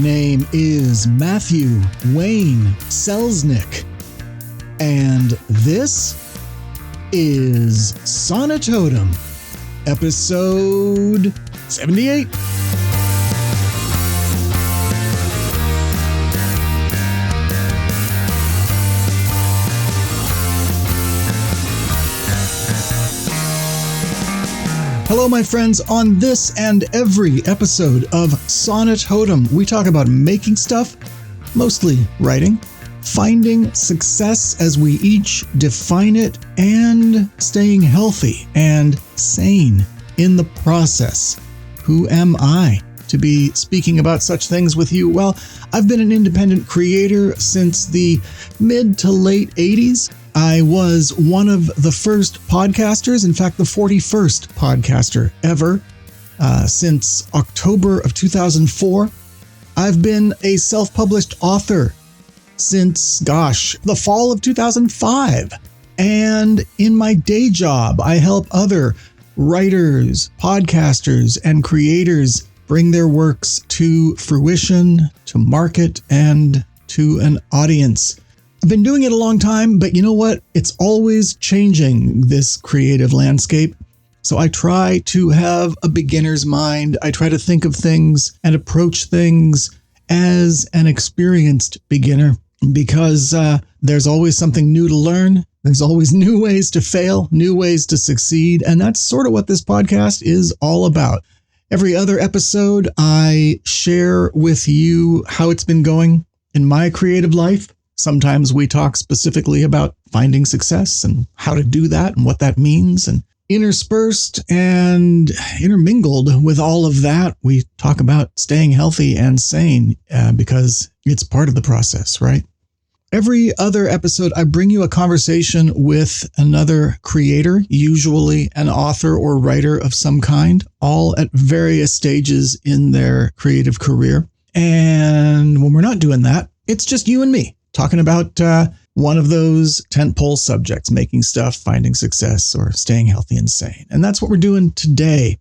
name is Matthew Wayne Selznick, and this is Sonitotum, episode 78. Hello, my friends. On this and every episode of Sonitotum, we talk about making stuff, mostly writing, finding success as we each define it, and staying healthy and sane in the process. Who am I to be speaking about such things with you? Well, I've been an independent creator since the mid to late 80s. I was one of the first podcasters, in fact, the 41st podcaster ever, since October of 2004. I've been a self-published author since, the fall of 2005. And in my day job, I help other writers, podcasters, and creators bring their works to fruition, to market, and to an audience. I've been doing it a long time, but you know what? It's always changing, this creative landscape. So I try to have a beginner's mind. I try to think of things and approach things as an experienced beginner because there's always something new to learn. There's always new ways to fail, new ways to succeed. And that's sort of what this podcast is all about. Every other episode, I share with you how it's been going in my creative life. Sometimes we talk specifically about finding success and how to do that and what that means. And interspersed and intermingled with all of that, we talk about staying healthy and sane because it's part of the process, right? Every other episode, I bring you a conversation with another creator, usually an author or writer of some kind, all at various stages in their creative career. And when we're not doing that, it's just you and me, talking about one of those tentpole subjects, making stuff, finding success, or staying healthy and sane. And that's what we're doing today.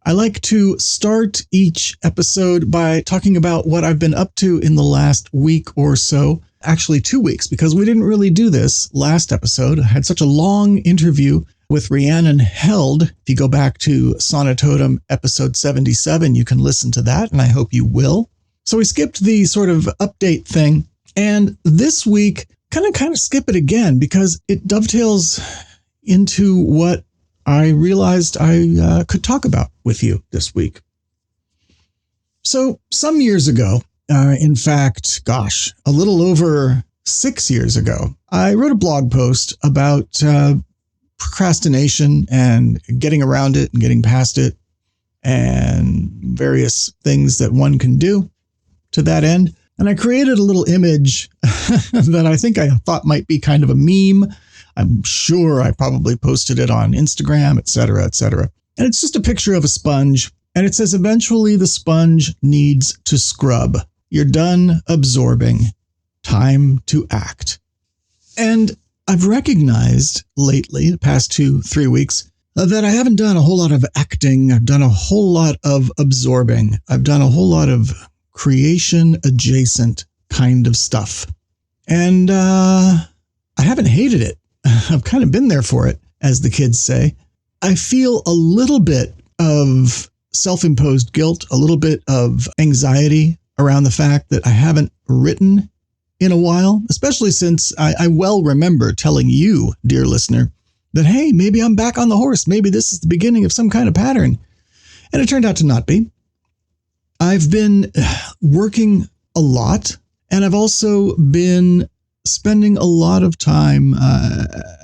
I like to start each episode by talking about what I've been up to in the last week or so. Actually, 2 weeks, because we didn't really do this last episode. I had such a long interview with Rhiannon Held. If you go back to Sonitotum episode 77, you can listen to that, and I hope you will. So we skipped the sort of update thing. And this week, kind of skip it again because it dovetails into what I realized I could talk about with you this week. So some years ago, in fact, a little over 6 years ago, I wrote a blog post about procrastination and getting around it and getting past it and various things that one can do to that end. And I created a little image that I thought might be kind of a meme. I'm sure I probably posted it on Instagram, et cetera, et cetera. And it's just a picture of a sponge. And it says, eventually the sponge needs to scrub. You're done absorbing. Time to act. And I've recognized lately, the past 2-3 weeks, that I haven't done a whole lot of acting. I've done a whole lot of absorbing. I've done a whole lot of creation adjacent kind of stuff. And I haven't hated it. I've kind of been there for it, as the kids say. I feel a little bit of self-imposed guilt, a little bit of anxiety around the fact that I haven't written in a while, especially since I well remember telling you, dear listener, that, hey, maybe I'm back on the horse. Maybe this is the beginning of some kind of pattern. And it turned out to not be. I've been working a lot, and I've also been spending a lot of time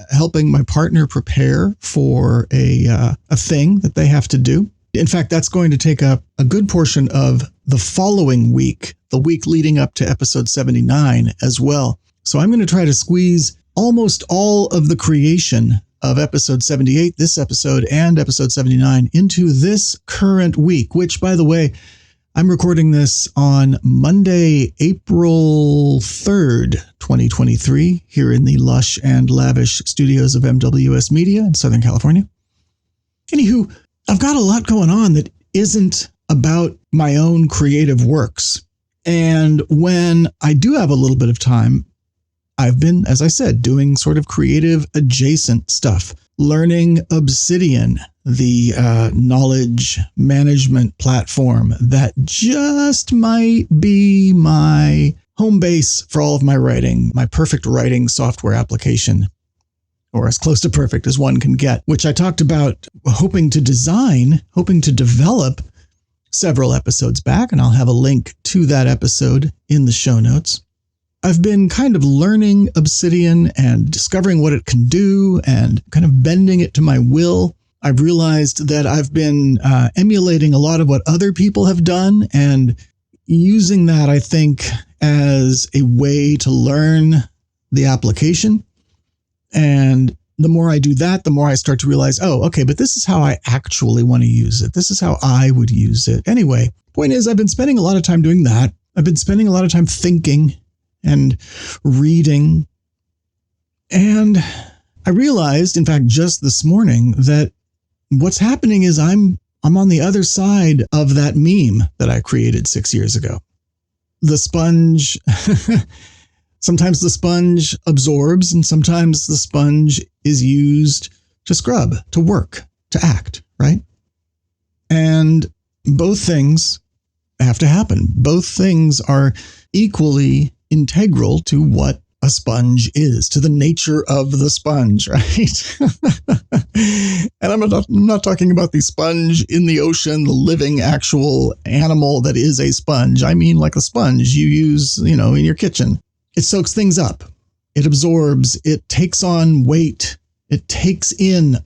helping my partner prepare for a thing that they have to do. In fact, that's going to take up a good portion of the following week, the week leading up to episode 79 as well. So I'm going to try to squeeze almost all of the creation of episode 78, this episode, and episode 79 into this current week, which, by the way, I'm recording this on Monday, April 3rd, 2023, here in the lush and lavish studios of MWS Media in Southern California. Anywho, I've got a lot going on that isn't about my own creative works. And when I do have a little bit of time, I've been, as I said, doing sort of creative adjacent stuff, learning Obsidian, the knowledge management platform that just might be my home base for all of my writing, my perfect writing software application, or as close to perfect as one can get, which I talked about hoping to develop several episodes back, and I'll have a link to that episode in the show notes. I've been kind of learning Obsidian and discovering what it can do and kind of bending it to my will. I've realized that I've been emulating a lot of what other people have done and using that, I think, as a way to learn the application. And the more I do that, the more I start to realize, oh, okay, but this is how I actually want to use it. This is how I would use it. Anyway, point is, I've been spending a lot of time doing that. I've been spending a lot of time thinking and reading. And I realized, in fact, just this morning, that what's happening is I'm on the other side of that meme that I created 6 years ago. The sponge, sometimes the sponge absorbs, and sometimes the sponge is used to scrub, to work, to act, right? And both things have to happen. Both things are equally integral to what a sponge is, to the nature of the sponge, right? And I'm not talking about the sponge in the ocean, the living actual animal that is a sponge. I mean like a sponge you use, in your kitchen. It soaks things up. It absorbs. It takes on weight. It takes in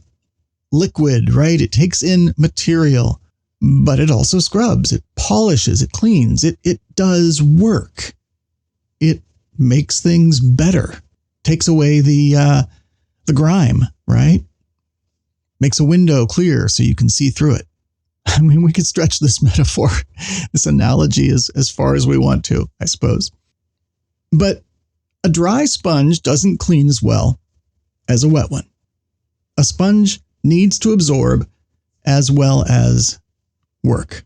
liquid, right? It takes in material, but it also scrubs. It polishes. It cleans. It does work. It makes things better. Takes away the grime, right? Makes a window clear so you can see through it. I mean, we could stretch this metaphor, this analogy as far as we want to, I suppose. But a dry sponge doesn't clean as well as a wet one. A sponge needs to absorb as well as work.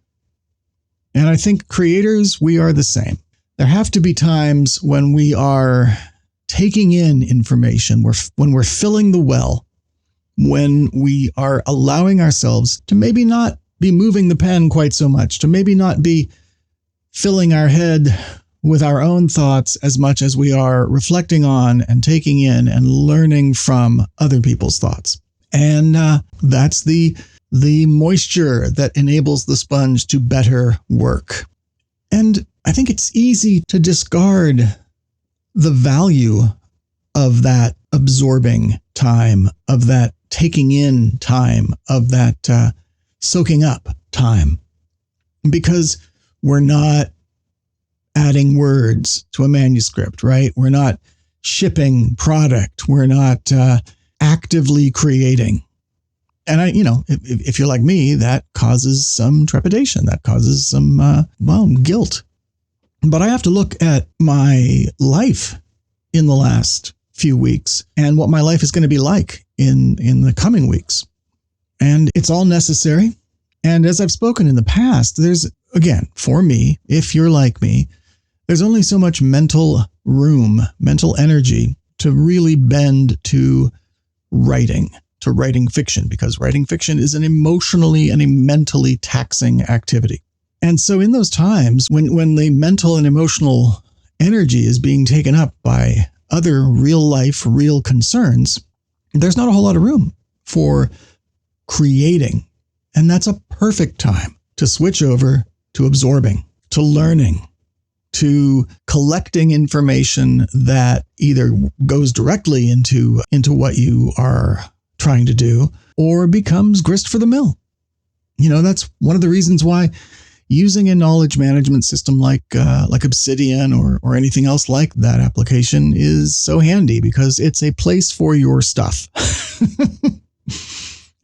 And I think creators, we are the same. There have to be times when we are taking in information, when we're filling the well, when we are allowing ourselves to maybe not be moving the pen quite so much, to maybe not be filling our head with our own thoughts as much as we are reflecting on and taking in and learning from other people's thoughts. And that's the moisture that enables the sponge to better work. And I think it's easy to discard the value of that absorbing time, of that taking in time, of that soaking up time, because we're not adding words to a manuscript, right? We're not shipping product. We're not actively creating. And if you're like me, that causes some trepidation. That causes some, guilt. But I have to look at my life in the last few weeks and what my life is going to be like in the coming weeks. And it's all necessary. And as I've spoken in the past, there's, again, for me, if you're like me, there's only so much mental room, mental energy to really bend to writing fiction, because writing fiction is an emotionally and a mentally taxing activity. And so in those times when the mental and emotional energy is being taken up by other real life, real concerns, there's not a whole lot of room for creating. And that's a perfect time to switch over to absorbing, to learning, to collecting information that either goes directly into what you are trying to do or becomes grist for the mill. That's one of the reasons why using a knowledge management system like Obsidian or anything else like that application is so handy, because it's a place for your stuff.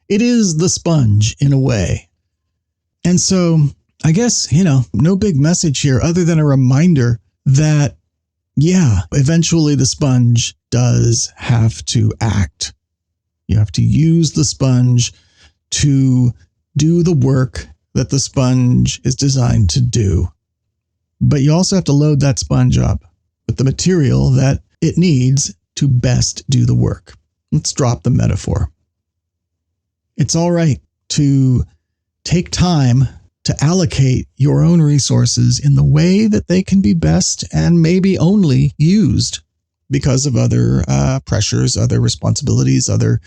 It is the sponge in a way. And so I guess, no big message here other than a reminder that, eventually the sponge does have to act. You have to use the sponge to do the work that the sponge is designed to do. but you also have to load that sponge up with the material that it needs to best do the work. Let's drop the metaphor. It's all right to take time to allocate your own resources in the way that they can be best and maybe only used because of other pressures, other responsibilities, other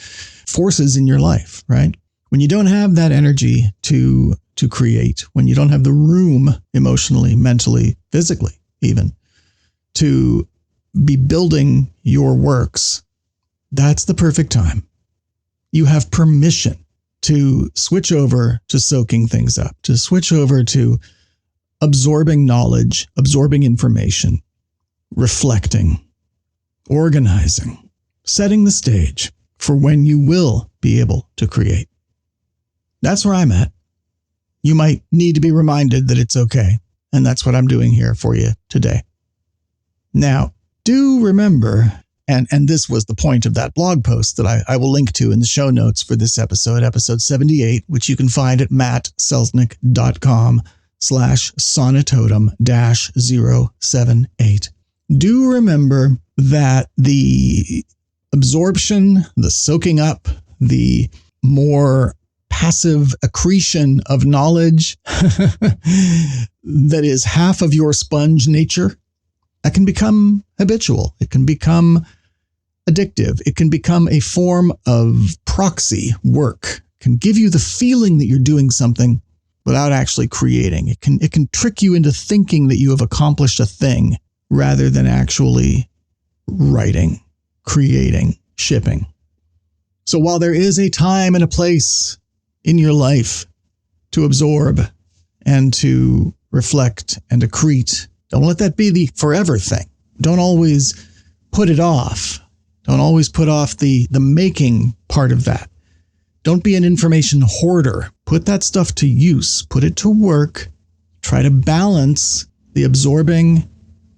forces in your life, right? When you don't have that energy to create, when you don't have the room emotionally, mentally, physically even, to be building your works, that's the perfect time. You have permission to switch over to soaking things up, to switch over to absorbing knowledge, absorbing information, reflecting, organizing, setting the stage for when you will be able to create. That's where I'm at. You might need to be reminded that it's okay, and that's what I'm doing here for you today. Now, do remember, and this was the point of that blog post that I will link to in the show notes for this episode 78, which you can find at mattselznick.com/sonitotum-078. Do remember that the absorption, the soaking up, the more passive accretion of knowledge that is half of your sponge nature, that can become habitual. It can become addictive. It can become a form of proxy work. It can give you the feeling that you're doing something without actually creating. It can trick you into thinking that you have accomplished a thing rather than actually writing, creating, shipping. So while there is a time and a place in your life to absorb and to reflect and accrete, don't let that be the forever thing. Don't always put it off. Don't always put off the making part of that. Don't be an information hoarder. Put that stuff to use. Put it to work. Try to balance the absorbing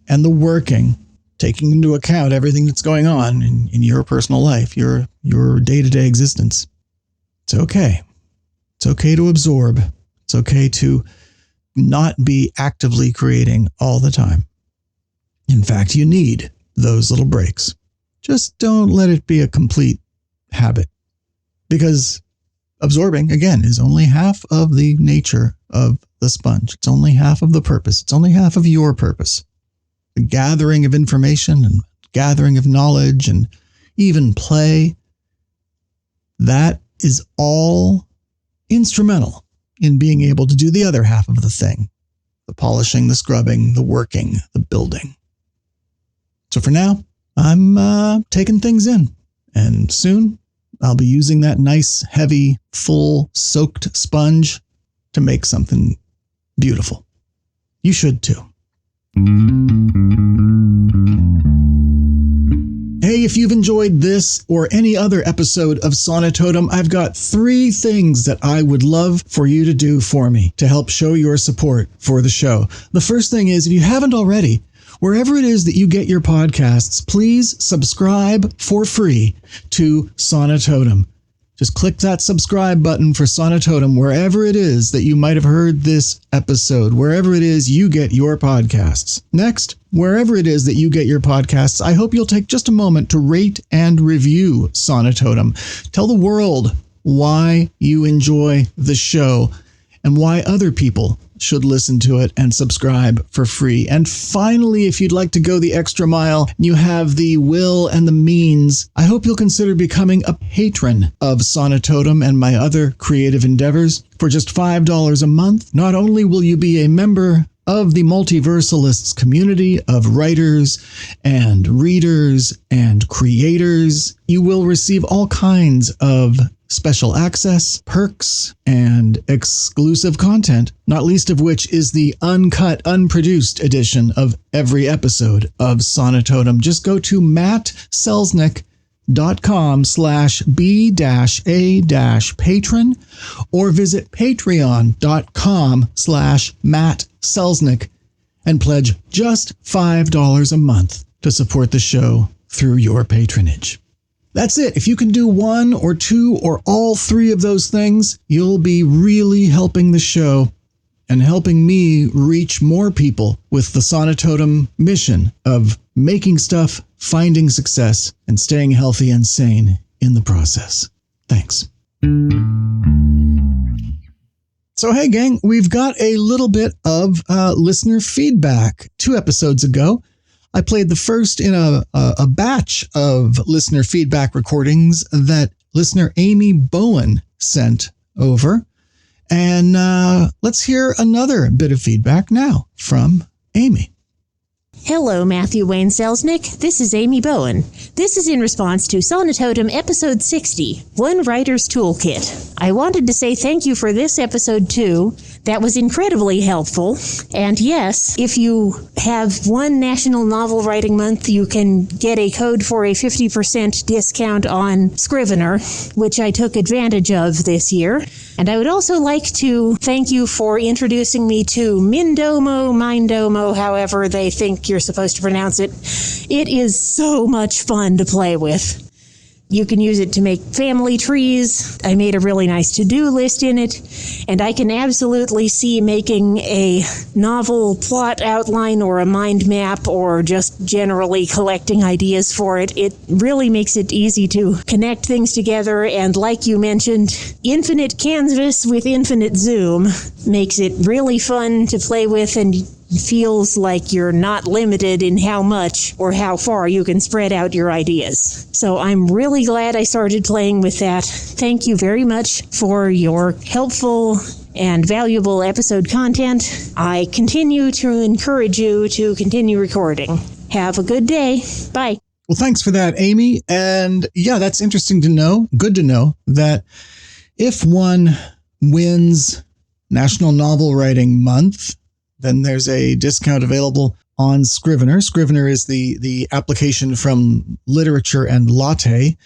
and the working, taking into account everything that's going on in your personal life, your day-to-day existence. It's okay. It's okay to absorb. It's okay to not be actively creating all the time. In fact, you need those little breaks. Just don't let it be a complete habit, because absorbing, again, is only half of the nature of the sponge. It's only half of the purpose. It's only half of your purpose. The gathering of information and gathering of knowledge and even play, that is all instrumental in being able to do the other half of the thing, the polishing, the scrubbing, the working, the building. So for now, I'm taking things in, and soon I'll be using that nice, heavy, full, soaked sponge to make something beautiful. You should too. Hey, if you've enjoyed this or any other episode of Sonitotum, I've got 3 things that I would love for you to do for me to help show your support for the show. The first thing is, if you haven't already, wherever it is that you get your podcasts, please subscribe for free to Sonitotum. Just click that subscribe button for Sonitotum wherever it is that you might have heard this episode, wherever it is you get your podcasts. Next, wherever it is that you get your podcasts, I hope you'll take just a moment to rate and review Sonitotum. Tell the world why you enjoy the show and why other people should listen to it and subscribe for free. And finally, if you'd like to go the extra mile, you have the will and the means, I hope you'll consider becoming a patron of Sonitotum and my other creative endeavors. For just $5 a month, not only will you be a member of the Multiversalists community of writers and readers and creators, you will receive all kinds of special access, perks, and exclusive content, not least of which is the uncut, unproduced edition of every episode of Sonitotum. Just go to mattselznick.com/b-a-patron or visit patreon.com/mattselznick and pledge just $5 a month to support the show through your patronage. That's it. If you can do 1 or 2 or all 3 of those things, you'll be really helping the show and helping me reach more people with the Sonitotum mission of making stuff, finding success, and staying healthy and sane in the process. Thanks. So, hey, gang, we've got a little bit of listener feedback. 2 episodes ago, I played the first in a batch of listener feedback recordings that listener Amy Bowen sent over. And let's hear another bit of feedback now from Amy. Hello, Matthew Wayne Selznick. This is Amy Bowen. This is in response to Sonitotum Episode 60, One Writer's Toolkit. I wanted to say thank you for this episode, too. That was incredibly helpful. And yes, if you have one National Novel Writing Month, you can get a code for a 50% discount on Scrivener, which I took advantage of this year. And I would also like to thank you for introducing me to Mindomo, however they think you're supposed to pronounce it. It is so much fun to play with. You can use it to make family trees. I made a really nice to-do list in it, and I can absolutely see making a novel plot outline or a mind map or just generally collecting ideas for it. It really makes it easy to connect things together, and like you mentioned, infinite canvas with infinite zoom makes it really fun to play with, and feels like you're not limited in how much or how far you can spread out your ideas. So I'm really glad I started playing with that. Thank you very much for your helpful and valuable episode content. I continue to encourage you to continue recording. Have a good day. Bye. Well, thanks for that, Amy. And yeah, that's interesting to know. Good to know that if one wins National Novel Writing Month, then there's a discount available on Scrivener. Scrivener is the application from Literature and Latte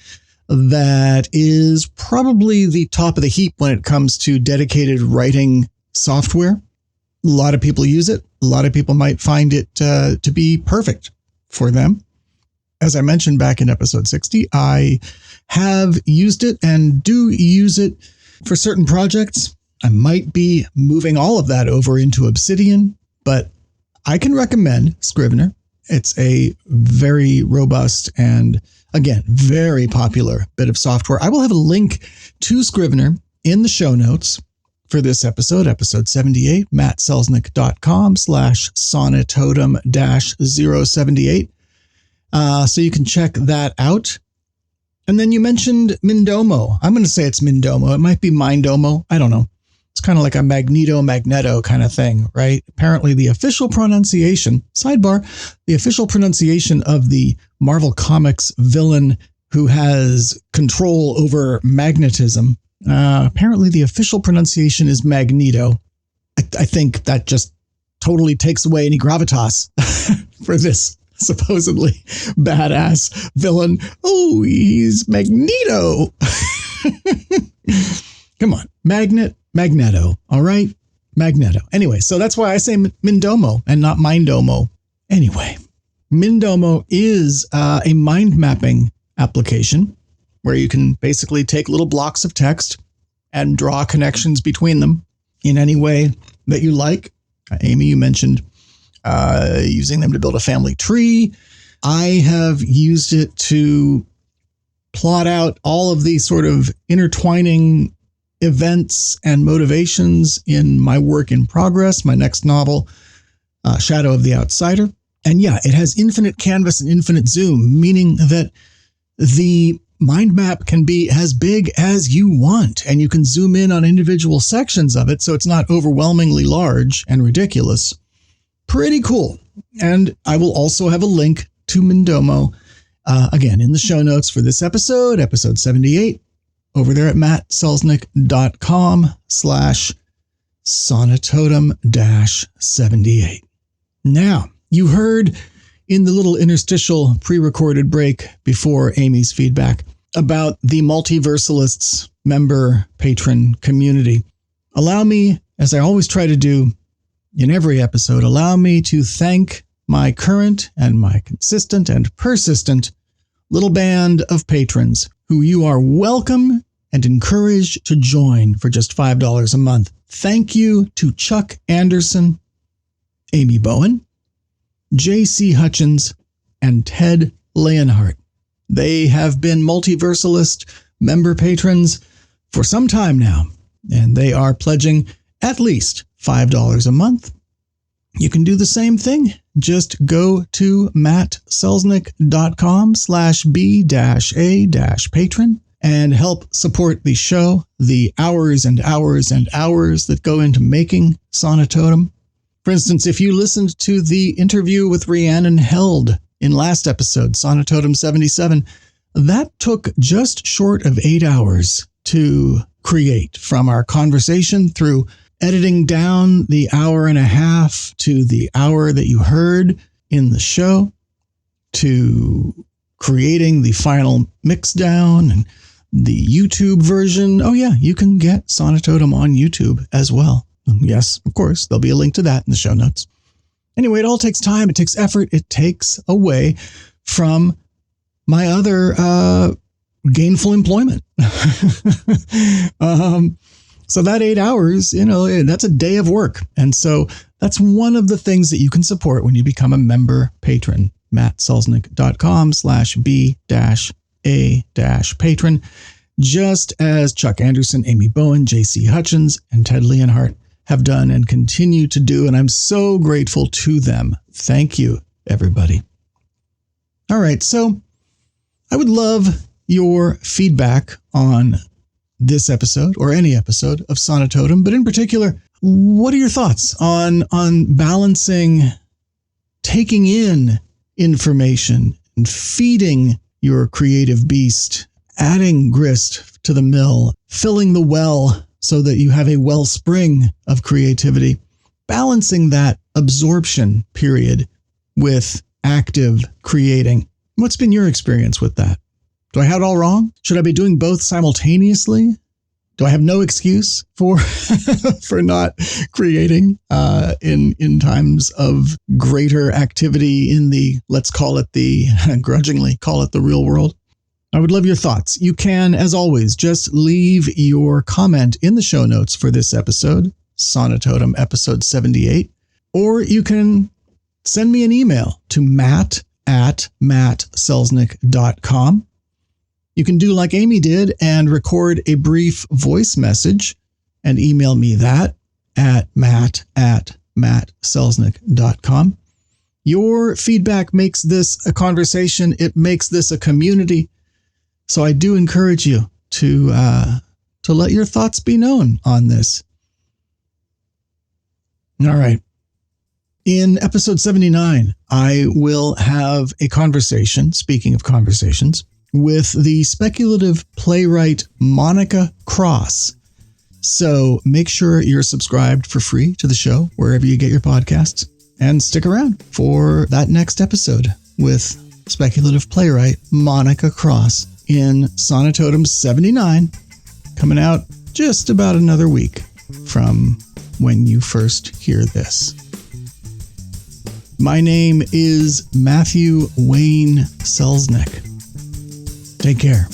that is probably the top of the heap when it comes to dedicated writing software. A lot of people use it. A lot of people might find it to be perfect for them. As I mentioned back in episode 60, I have used it and do use it for certain projects. I might be moving all of that over into Obsidian, but I can recommend Scrivener. It's a very robust and, again, very popular bit of software. I will have a link to Scrivener in the show notes for this episode, episode 78, mattselznick.com/sonitotum-078. So you can check that out. And then you mentioned Mindomo. I'm going to say it's Mindomo. It might be Mindomo. I don't know. It's kind of like a magneto kind of thing, right? Apparently the official pronunciation, sidebar, the official pronunciation of the Marvel Comics villain who has control over magnetism, apparently the official pronunciation is Magneto. I think that just totally takes away any gravitas for this supposedly badass villain. Oh, he's Magneto. Come on, Magneto, all right? Magneto. Anyway, so that's why I say Mindomo and not Mindomo. Anyway, Mindomo is a mind mapping application where you can basically take little blocks of text and draw connections between them in any way that you like. Amy, you mentioned using them to build a family tree. I have used it to plot out all of these sort of intertwining events and motivations in my work in progress, my next novel, Shadow of the Outsider. And yeah, it has infinite canvas and infinite zoom, meaning that the mind map can be as big as you want, and you can zoom in on individual sections of it, so it's not overwhelmingly large and ridiculous. Pretty cool. And I will also have a link to Mindomo, again, in the show notes for this episode, episode 78, over there at mattselznick.com/sonitotum-78. Now, you heard in the little interstitial pre-recorded break before Amy's feedback about the Multiversalists member patron community. Allow me, as I always try to do in every episode, allow me to thank my current and my consistent and persistent little band of patrons who you are welcome and encouraged to join for just $5 a month. Thank you to Chuck Anderson, Amy Bowen, J.C. Hutchins, and Ted Leonhardt. They have been Multiversalist member patrons for some time now, and they are pledging at least $5 a month. You can do the same thing. Just go to mattselznick.com/b-a-patron and help support the show, the hours and hours and hours that go into making Sonitotum. For instance, if you listened to the interview with Rhiannon Held in last episode, Sonitotum 77, that took just short of 8 hours to create, from our conversation through editing down the hour and a half to the hour that you heard in the show, to creating the final mix down and the YouTube version. Oh yeah, you can get Sonitotum on YouTube as well. Yes, of course, there'll be a link to that in the show notes. Anyway, it all takes time, it takes effort, it takes away from my other gainful employment. So that 8 hours, that's a day of work. And so that's one of the things that you can support when you become a member patron. mattselznick.com/b-a-patron. Just as Chuck Anderson, Amy Bowen, J.C. Hutchins, and Ted Leonhardt have done and continue to do. And I'm so grateful to them. Thank you, everybody. All right. So I would love your feedback on this episode or any episode of Sonitotum, but in particular, what are your thoughts on balancing taking in information and feeding your creative beast, adding grist to the mill, filling the well so that you have a wellspring of creativity, balancing that absorption period with active creating? What's been your experience with that? Do I have it all wrong? Should I be doing both simultaneously? Do I have no excuse for for not creating in times of greater activity in the, let's call it grudgingly call it the real world? I would love your thoughts. You can, as always, just leave your comment in the show notes for this episode, Sonitotum episode 78, or you can send me an email to matt@mattselznick.com. You can do like Amy did and record a brief voice message and email me that at matt@mattselznick.com. Your feedback makes this a conversation. It makes this a community. So I do encourage you to let your thoughts be known on this. All right. In episode 79, I will have a conversation, speaking of conversations, with the speculative playwright Monica Cross. So make sure you're subscribed for free to the show, wherever you get your podcasts, and stick around for that next episode with speculative playwright Monica Cross in Sonitotum 79, coming out just about another week from when you first hear this. My name is Matthew Wayne Selznick. Take care.